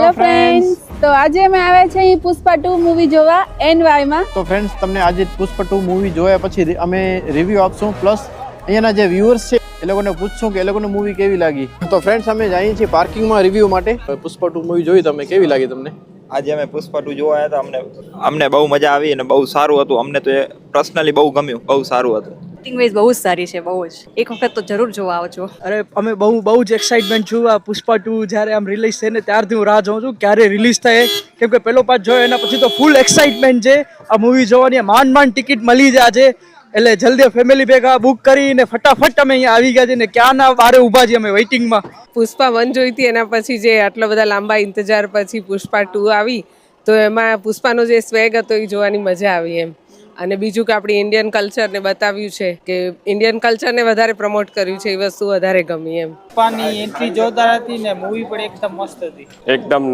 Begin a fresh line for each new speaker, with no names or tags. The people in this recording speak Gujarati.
હેલો ફ્રેન્ડ્સ, તો આજે અમે આવ્યા છે અહીં પુષ્પા 2 મૂવી જોવા NY માં.
તો ફ્રેન્ડ્સ, તમને આજે પુષ્પા 2 મૂવી જોયા પછી અમે રિવ્યુ આપશું, પ્લસ અહીંયાના જે વ્યુઅર્સ છે એ લોકોને પૂછશું કે એ લોકોને મૂવી કેવી લાગી. તો ફ્રેન્ડ્સ, અમે જઈએ છીએ પાર્કિંગમાં રિવ્યુ માટે. પુષ્પા 2 મૂવી જોઈ તમે, કેવી લાગી તમને?
આજે અમે પુષ્પા 2 જોવા આવ્યા હતા. અમને બહુ મજા આવી અને બહુ સારું હતું. અમને તો એ પર્સનલી બહુ ગમ્યું, બહુ સારું હતું.
એક્ટિંગ વાઇઝ બહુ જ સારી છે, બહુ જ. એક વખત તો જરૂર જોવા આવજો.
અરે અમે બહુ જ એક્સાઇટમેન્ટ છું આ પુષ્પા 2 જ્યારે આમ રિલીઝ થઈને ત્યારથી હું રાહ જોઉં છું ક્યારે રિલીઝ થાય, કેમ કે પેલો પાર્ટ જોયો એના પછી તો ફૂલ એક્સાઇટમેન્ટ છે આ મૂવી જોવાની. માંડ ટિકિટ મળી છે આજે, એટલે જલ્દી ફેમિલી ભેગા બુક કરીને ફટાફટ અમે અહીંયા આવી ગયા છે ને ક્યાંના બારે ઊભા છીએ અમે વેઇટિંગમાં.
પુષ્પા 1 જોઈ હતી, એના પછી જે આટલા બધા લાંબા ઇંતજાર પછી પુષ્પા 2 આવી, તો એમાં પુષ્પાનો જે સ્વેગ હતો એ જોવાની મજા આવી એમ. અને બીજું કે આપણી ઇન્ડિયન કલ્ચરને બતાવ્યું છે કે ઇન્ડિયન કલ્ચરને વધારે પ્રમોટ કર્યું છે, એ વસ્તુ વધારે ગમી એમ.
પુષ્પાની એન્ટ્રી જોરદાર હતી ને મૂવી પણ એકદમ મસ્ત હતી.
એકદમ